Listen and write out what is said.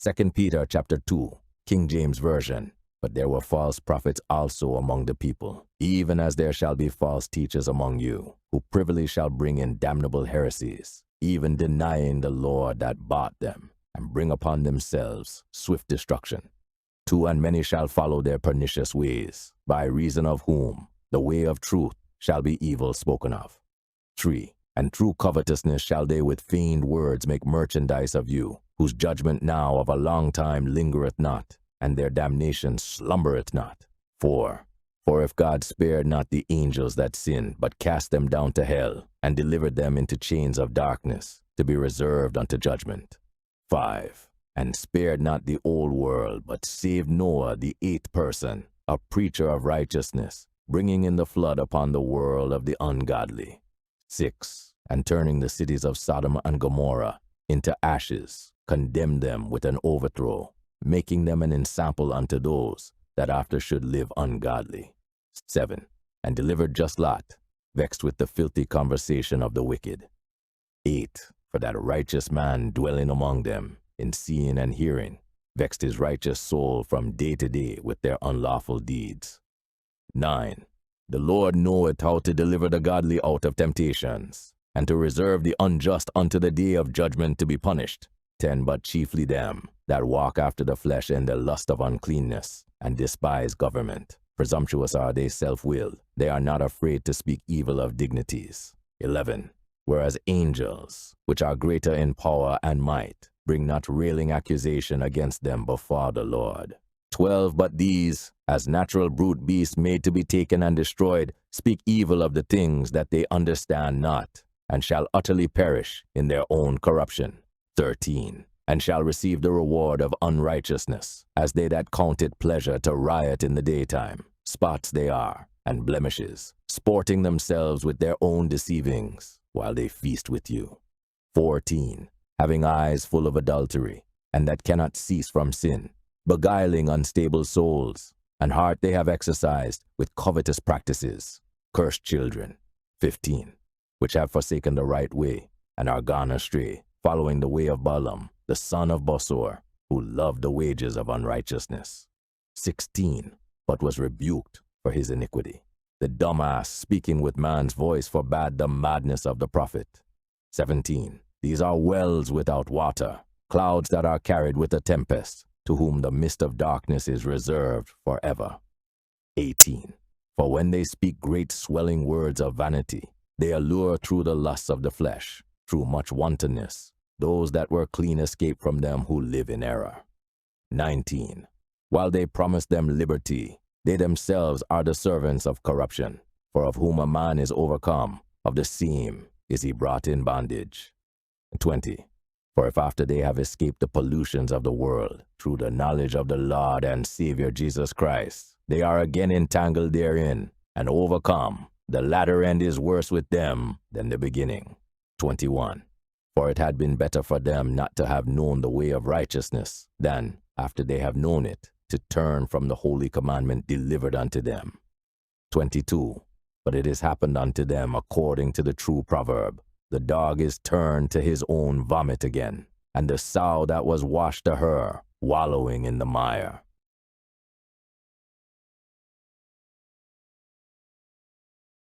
2 Peter chapter 2, King James Version. But there were false prophets also among the people, even as there shall be false teachers among you, who privily shall bring in damnable heresies, even denying the Lord that bought them, and bring upon themselves swift destruction. 2, and many shall follow their pernicious ways, by reason of whom the way of truth shall be evil spoken of. 3, and through covetousness shall they with feigned words make merchandise of you, whose judgment now of a long time lingereth not, and their damnation slumbereth not. 4, for if God spared not the angels that sinned, but cast them down to hell, and delivered them into chains of darkness, to be reserved unto judgment. 5, and spared not the old world, but saved Noah the 8th person, a preacher of righteousness, bringing in the flood upon the world of the ungodly. 6, and turning the cities of Sodom and Gomorrah into ashes, condemned them with an overthrow, making them an ensample unto those that after should live ungodly. 7, and delivered just Lot, vexed with the filthy conversation of the wicked. 8, for that righteous man dwelling among them, in seeing and hearing, vexed his righteous soul from day to day with their unlawful deeds. 9, the Lord knoweth how to deliver the godly out of temptations, and to reserve the unjust unto the day of judgment to be punished. 10, but chiefly them that walk after the flesh in the lust of uncleanness, and despise government. Presumptuous are they, self-willed. They are not afraid to speak evil of dignities. 11, whereas angels, which are greater in power and might, bring not railing accusation against them before the Lord. 12, but these, as natural brute beasts made to be taken and destroyed, speak evil of the things that they understand not, and shall utterly perish in their own corruption. 13, and shall receive the reward of unrighteousness, as they that count it pleasure to riot in the daytime. Spots they are, and blemishes, sporting themselves with their own deceivings, while they feast with you. 14, having eyes full of adultery, and that cannot cease from sin, beguiling unstable souls, and heart they have exercised with covetous practices. Cursed children. 15, which have forsaken the right way, and are gone astray, following the way of Balaam, the son of Bosor, who loved the wages of unrighteousness. 16, but was rebuked for his iniquity. The dumb ass speaking with man's voice forbade the madness of the prophet. 17, these are wells without water, clouds that are carried with a tempest, to whom the mist of darkness is reserved forever. 18, for when they speak great swelling words of vanity, they allure through the lusts of the flesh, through much wantonness, those that were clean escape from them who live in error. 19, while they promise them liberty, they themselves are the servants of corruption. For of whom a man is overcome, of the same is he brought in bondage. 20, for if after they have escaped the pollutions of the world, through the knowledge of the Lord and Savior Jesus Christ, they are again entangled therein, and overcome, the latter end is worse with them than the beginning. 21, for it had been better for them not to have known the way of righteousness, than, after they have known it, to turn from the holy commandment delivered unto them. 22, but it has happened unto them according to the true proverb, the dog is turned to his own vomit again, and the sow that was washed to her, wallowing in the mire.